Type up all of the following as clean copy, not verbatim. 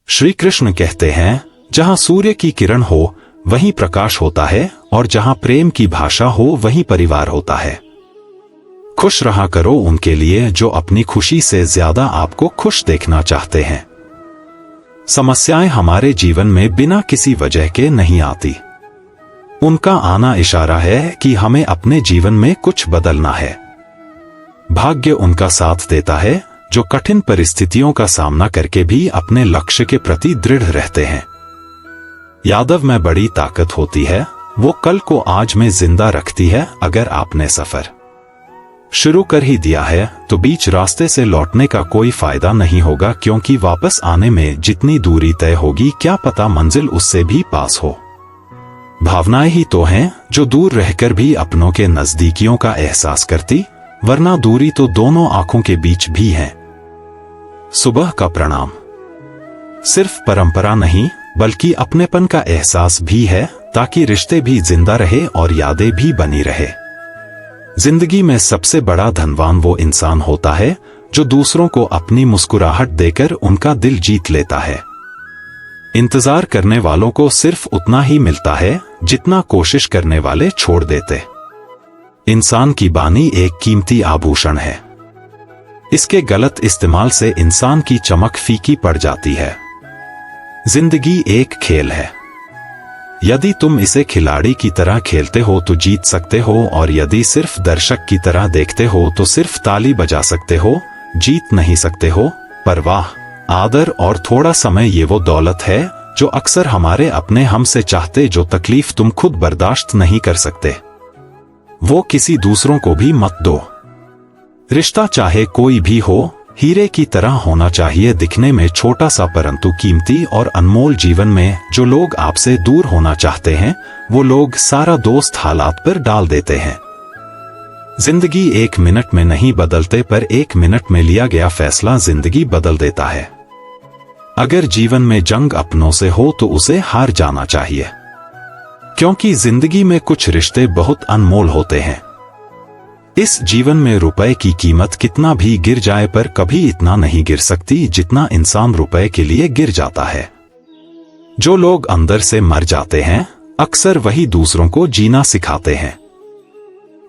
श्री कृष्ण कहते हैं, जहां सूर्य की किरण हो वहीं प्रकाश होता है और जहां प्रेम की भाषा हो वहीं परिवार होता है। खुश रहा करो उनके लिए जो अपनी खुशी से ज्यादा आपको खुश देखना चाहते हैं। समस्याएं हमारे जीवन में बिना किसी वजह के नहीं आती। उनका आना इशारा है कि हमें अपने जीवन में कुछ बदलना है। भाग्य उनका साथ देता है जो कठिन परिस्थितियों का सामना करके भी अपने लक्ष्य के प्रति दृढ़ रहते हैं। यादव में बड़ी ताकत होती है, वो कल को आज में जिंदा रखती है। अगर आपने सफर शुरू कर ही दिया है तो बीच रास्ते से लौटने का कोई फायदा नहीं होगा, क्योंकि वापस आने में जितनी दूरी तय होगी क्या पता मंजिल उससे भी पास हो। भावनाएं ही तो हैं जो दूर रहकर भी अपनों के नजदीकियों का एहसास करती, वरना दूरी तो दोनों आंखों के बीच भी है। सुबह का प्रणाम सिर्फ परंपरा नहीं बल्कि अपनेपन का एहसास भी है, ताकि रिश्ते भी जिंदा रहे और यादें भी बनी रहे। जिंदगी में सबसे बड़ा धनवान वो इंसान होता है जो दूसरों को अपनी मुस्कुराहट देकर उनका दिल जीत लेता है। इंतजार करने वालों को सिर्फ उतना ही मिलता है जितना कोशिश करने वाले छोड़ देते। इंसान की बानी एक कीमती आभूषण है। इसके गलत इस्तेमाल से इंसान की चमक फीकी पड़ जाती है। जिंदगी एक खेल है। यदि तुम इसे खिलाड़ी की तरह खेलते हो तो जीत सकते हो, और यदि सिर्फ दर्शक की तरह देखते हो तो सिर्फ ताली बजा सकते हो, जीत नहीं सकते हो। परवाह, आदर और थोड़ा समय ये वो दौलत है जो अक्सर हमारे अपने हमसे चाहते, जो तकलीफ तुम खुद बर्दाश्त नहीं कर सकते वो किसी दूसरों को भी मत दो। रिश्ता चाहे कोई भी हो, हीरे की तरह होना चाहिए, दिखने में छोटा सा परंतु कीमती और अनमोल। जीवन में जो लोग आपसे दूर होना चाहते हैं वो लोग सारा दोस्त हालात पर डाल देते हैं। जिंदगी 1 मिनट में नहीं बदलते, पर 1 मिनट में लिया गया फैसला जिंदगी बदल देता है। अगर जीवन में जंग अपनों से हो तो उसे हार जाना चाहिए, क्योंकि जिंदगी में कुछ रिश्ते बहुत अनमोल होते हैं। इस जीवन में रुपए की कीमत कितना भी गिर जाए पर कभी इतना नहीं गिर सकती जितना इंसान रुपए के लिए गिर जाता है। जो लोग अंदर से मर जाते हैं अक्सर वही दूसरों को जीना सिखाते हैं।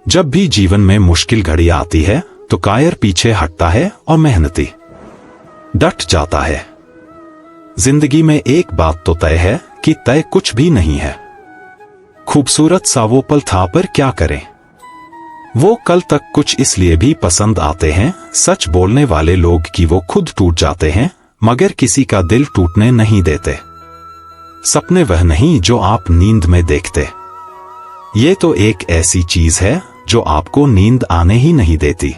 जब भी जीवन में मुश्किल घड़ी आती है तो कायर पीछे हटता है और मेहनती डट जाता है। जिंदगी में एक बात तो तय है कि तय कुछ भी नहीं है। खूबसूरत सा वो पल था, पर क्या करें, वो कल तक कुछ इसलिए भी पसंद आते हैं सच बोलने वाले लोग कि वो खुद टूट जाते हैं मगर किसी का दिल टूटने नहीं देते। सपने वह नहीं जो आप नींद में देखते, ये तो एक ऐसी चीज है जो आपको नींद आने ही नहीं देती।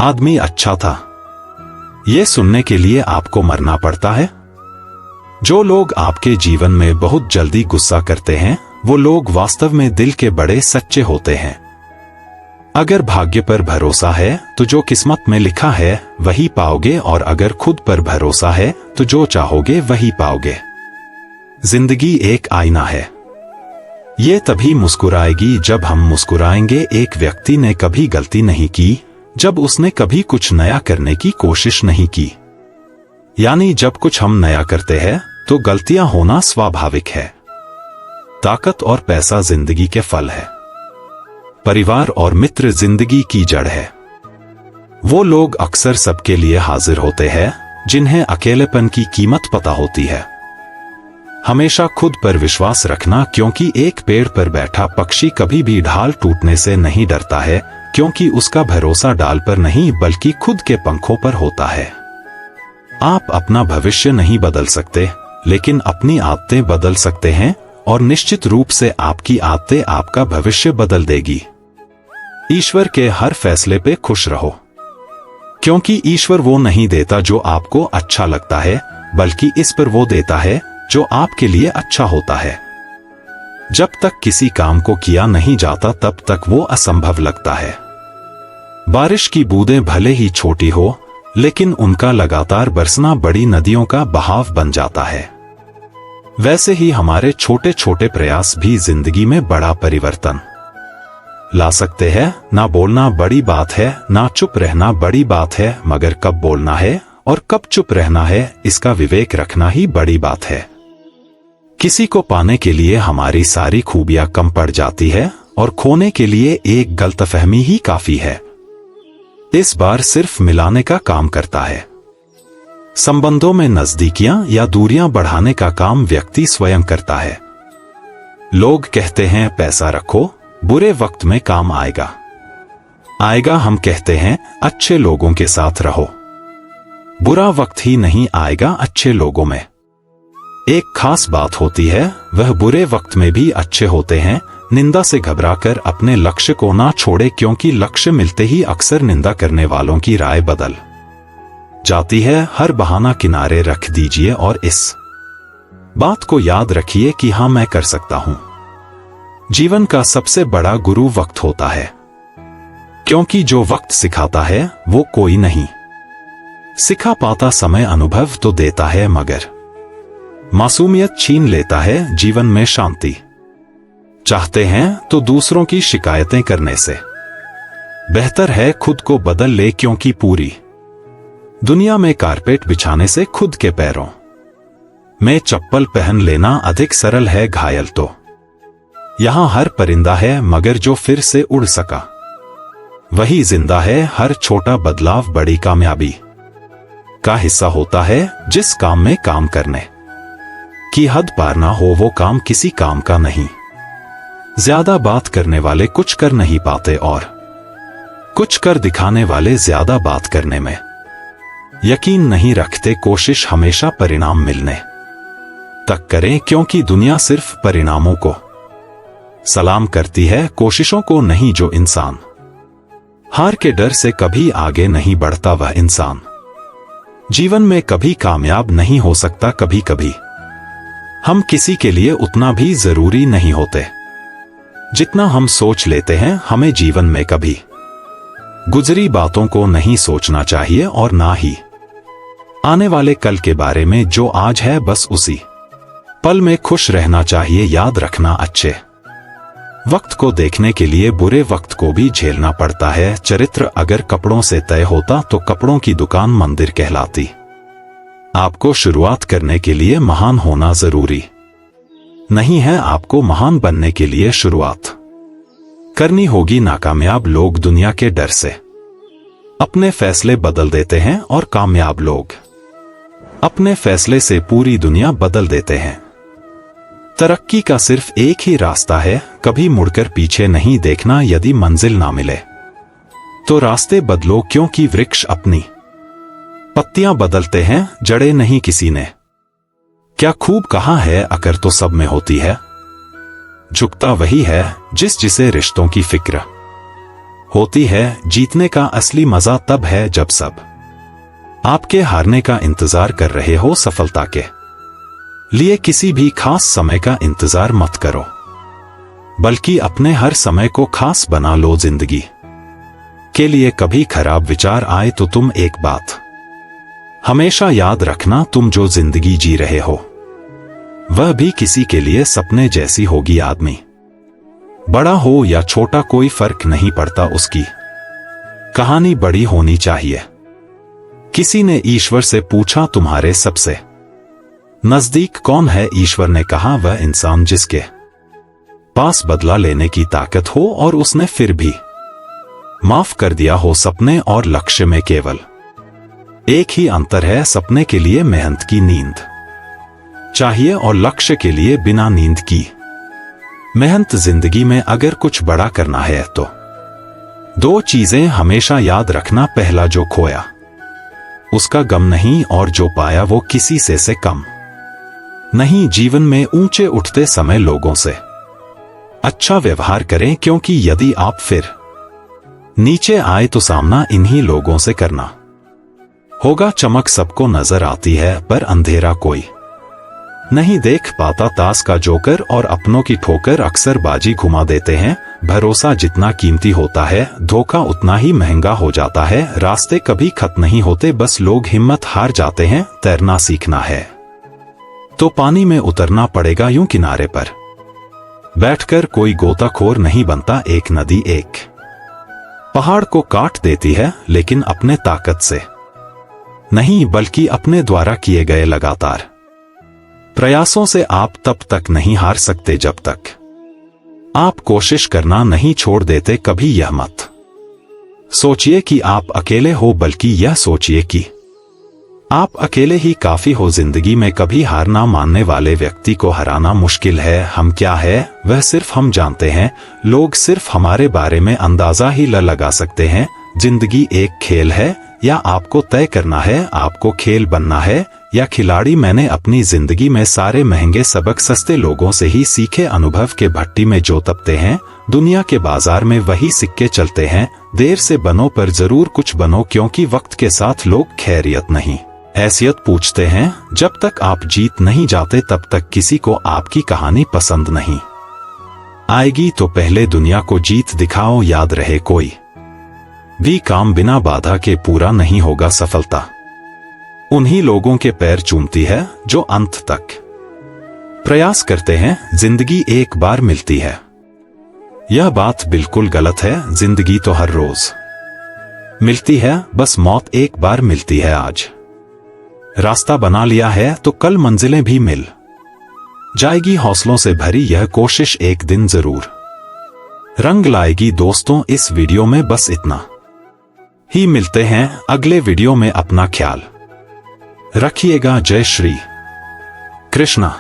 आदमी अच्छा था, ये सुनने के लिए आपको मरना पड़ता है। जो लोग आपके जीवन में बहुत जल्दी गुस्सा करते हैं वो लोग वास्तव में दिल के बड़े सच्चे होते हैं। अगर भाग्य पर भरोसा है तो जो किस्मत में लिखा है वही पाओगे, और अगर खुद पर भरोसा है तो जो चाहोगे वही पाओगे। जिंदगी एक आईना है, ये तभी मुस्कुराएगी जब हम मुस्कुराएंगे। एक व्यक्ति ने कभी गलती नहीं की जब उसने कभी कुछ नया करने की कोशिश नहीं की। यानी जब कुछ हम नया करते हैं तो गलतियां होना स्वाभाविक है। ताकत और पैसा जिंदगी के फल है, परिवार और मित्र जिंदगी की जड़ है। वो लोग अक्सर सबके लिए हाजिर होते हैं जिन्हें अकेलेपन की कीमत पता होती है। हमेशा खुद पर विश्वास रखना, क्योंकि एक पेड़ पर बैठा पक्षी कभी भी ढाल टूटने से नहीं डरता है, क्योंकि उसका भरोसा डाल पर नहीं बल्कि खुद के पंखों पर होता है। आप अपना भविष्य नहीं बदल सकते, लेकिन अपनी आदतें बदल सकते हैं, और निश्चित रूप से आपकी आदतें आपका भविष्य बदल देगी। ईश्वर के हर फैसले पे खुश रहो, क्योंकि ईश्वर वो नहीं देता जो आपको अच्छा लगता है, बल्कि इस पर वो देता है जो आपके लिए अच्छा होता है। जब तक किसी काम को किया नहीं जाता तब तक वो असंभव लगता है। बारिश की बूंदें भले ही छोटी हो, लेकिन उनका लगातार बरसना बड़ी नदियों का बहाव बन जाता है। वैसे ही हमारे छोटे छोटे प्रयास भी जिंदगी में बड़ा परिवर्तन ला सकते हैं। ना बोलना बड़ी बात है, ना चुप रहना बड़ी बात है, मगर कब बोलना है और कब चुप रहना है, इसका विवेक रखना ही बड़ी बात है। किसी को पाने के लिए हमारी सारी खूबियां कम पड़ जाती है और खोने के लिए एक गलतफहमी ही काफी है। इस बार सिर्फ मिलाने का काम करता है। संबंधों में नजदीकियां या दूरियां बढ़ाने का काम व्यक्ति स्वयं करता है। लोग कहते हैं पैसा रखो, बुरे वक्त में काम आएगा। हम कहते हैं अच्छे लोगों के साथ रहो, बुरा वक्त ही नहीं आएगा अच्छे लोगों में। एक खास बात होती है, वह बुरे वक्त में भी अच्छे होते हैं। निंदा से घबराकर अपने लक्ष्य को ना छोड़े, क्योंकि लक्ष्य मिलते ही अक्सर निंदा करने वालों की राय बदल जाती है। हर बहाना किनारे रख दीजिए और इस बात को याद रखिए कि हाँ, मैं कर सकता हूं। जीवन का सबसे बड़ा गुरु वक्त होता है, क्योंकि जो वक्त सिखाता है वो कोई नहीं सिखा पाता। समय अनुभव तो देता है, मगर मासूमियत छीन लेता है। जीवन में शांति चाहते हैं तो दूसरों की शिकायतें करने से बेहतर है खुद को बदल ले, क्योंकि पूरी दुनिया में कारपेट बिछाने से खुद के पैरों में चप्पल पहन लेना अधिक सरल है। घायल तो यहां हर परिंदा है, मगर जो फिर से उड़ सका वही जिंदा है। हर छोटा बदलाव बड़ी कामयाबी का हिस्सा होता है। जिस काम में काम करने की हद पार ना हो, वो काम किसी काम का नहीं। ज्यादा बात करने वाले कुछ कर नहीं पाते और कुछ कर दिखाने वाले ज्यादा बात करने में यकीन नहीं रखते। कोशिश हमेशा परिणाम मिलने तक करें, क्योंकि दुनिया सिर्फ परिणामों को सलाम करती है, कोशिशों को नहीं। जो इंसान हार के डर से कभी आगे नहीं बढ़ता, वह इंसान जीवन में कभी कामयाब नहीं हो सकता। कभी कभी हम किसी के लिए उतना भी जरूरी नहीं होते जितना हम सोच लेते हैं। हमें जीवन में कभी गुजरी बातों को नहीं सोचना चाहिए और ना ही आने वाले कल के बारे में। जो आज है बस उसी पल में खुश रहना चाहिए। याद रखना, अच्छे वक्त को देखने के लिए बुरे वक्त को भी झेलना पड़ता है। चरित्र अगर कपड़ों से तय होता तो कपड़ों की दुकान मंदिर कहलाती। आपको शुरुआत करने के लिए महान होना जरूरी नहीं है, आपको महान बनने के लिए शुरुआत करनी होगी। नाकामयाब लोग दुनिया के डर से अपने फैसले बदल देते हैं और कामयाब लोग अपने फैसले से पूरी दुनिया बदल देते हैं। तरक्की का सिर्फ एक ही रास्ता है, कभी मुड़कर पीछे नहीं देखना। यदि मंजिल ना मिले तो रास्ते बदलो, क्योंकि वृक्ष अपनी पत्तियां बदलते हैं, जड़ें नहीं किसी ने। क्या खूब कहा है, अकड़ तो सब में होती है, झुकता वही है जिसे रिश्तों की फिक्र होती है। जीतने का असली मजा तब है जब सब आपके हारने का इंतजार कर रहे हो। सफलता के लिए किसी भी खास समय का इंतजार मत करो, बल्कि अपने हर समय को खास बना लो। जिंदगी के लिए कभी खराब विचार आए तो तुम एक बात हमेशा याद रखना, तुम जो जिंदगी जी रहे हो वह भी किसी के लिए सपने जैसी होगी। आदमी बड़ा हो या छोटा कोई फर्क नहीं पड़ता, उसकी कहानी बड़ी होनी चाहिए। किसी ने ईश्वर से पूछा, तुम्हारे सबसे नजदीक कौन है? ईश्वर ने कहा, वह इंसान जिसके पास बदला लेने की ताकत हो और उसने फिर भी माफ कर दिया हो। सपने और लक्ष्य में केवल एक ही अंतर है, सपने के लिए मेहनत की नींद चाहिए और लक्ष्य के लिए बिना नींद की मेहनत। जिंदगी में अगर कुछ बड़ा करना है तो दो चीजें हमेशा याद रखना, पहला जो खोया उसका गम नहीं, और जो पाया वो किसी से कम नहीं। जीवन में ऊंचे उठते समय लोगों से अच्छा व्यवहार करें, क्योंकि यदि आप फिर नीचे आए तो सामना इन्हीं लोगों से करना होगा। चमक सबको नजर आती है पर अंधेरा कोई नहीं देख पाता। ताश का जोकर और अपनों की ठोकर अक्सर बाजी घुमा देते हैं। भरोसा जितना कीमती होता है, धोखा उतना ही महंगा हो जाता है। रास्ते कभी खत्म नहीं होते, बस लोग हिम्मत हार जाते हैं। तैरना सीखना है तो पानी में उतरना पड़ेगा, यूं किनारे पर बैठकर कोई गोताखोर नहीं बनता। एक नदी एक पहाड़ को काट देती है, लेकिन अपने ताकत से नहीं बल्कि अपने द्वारा किए गए लगातार प्रयासों से आप तब तक नहीं हार सकते जब तक आप कोशिश करना नहीं छोड़ देते। कभी यह मत सोचिए कि आप अकेले हो, बल्कि यह सोचिए कि आप अकेले ही काफी हो। जिंदगी में कभी हार ना मानने वाले व्यक्ति को हराना मुश्किल है। हम क्या है वह सिर्फ हम जानते हैं। लोग सिर्फ हमारे बारे में अंदाजा ही लगा सकते हैं। जिंदगी एक खेल है, या आपको तय करना है आपको खेल बनना है या खिलाड़ी। मैंने अपनी जिंदगी में सारे महंगे सबक सस्ते लोगों से ही सीखे। अनुभव के भट्टी में जो तपते हैं, दुनिया के बाजार में वही सिक्के चलते हैं। देर से बनो पर जरूर कुछ बनो, क्योंकि वक्त के साथ लोग खैरियत नहीं हैसियत पूछते हैं। जब तक आप जीत नहीं जाते तब तक किसी को आपकी कहानी पसंद नहीं आएगी। तो पहले दुनिया को जीत दिखाओ। याद रहे, कोई भी काम बिना बाधा के पूरा नहीं होगा। सफलता उन्हीं लोगों के पैर चूमती है जो अंत तक प्रयास करते हैं। जिंदगी एक बार मिलती है, यह बात बिल्कुल गलत है। जिंदगी तो हर रोज मिलती है, बस मौत एक बार मिलती है। आज रास्ता बना लिया है तो कल मंजिलें भी मिल जाएगी। हौसलों से भरी यह कोशिश एक दिन जरूर रंग लाएगी। दोस्तों, इस वीडियो में बस इतना ही। मिलते हैं अगले वीडियो में। अपना ख्याल रखिएगा। जय श्री कृष्णा।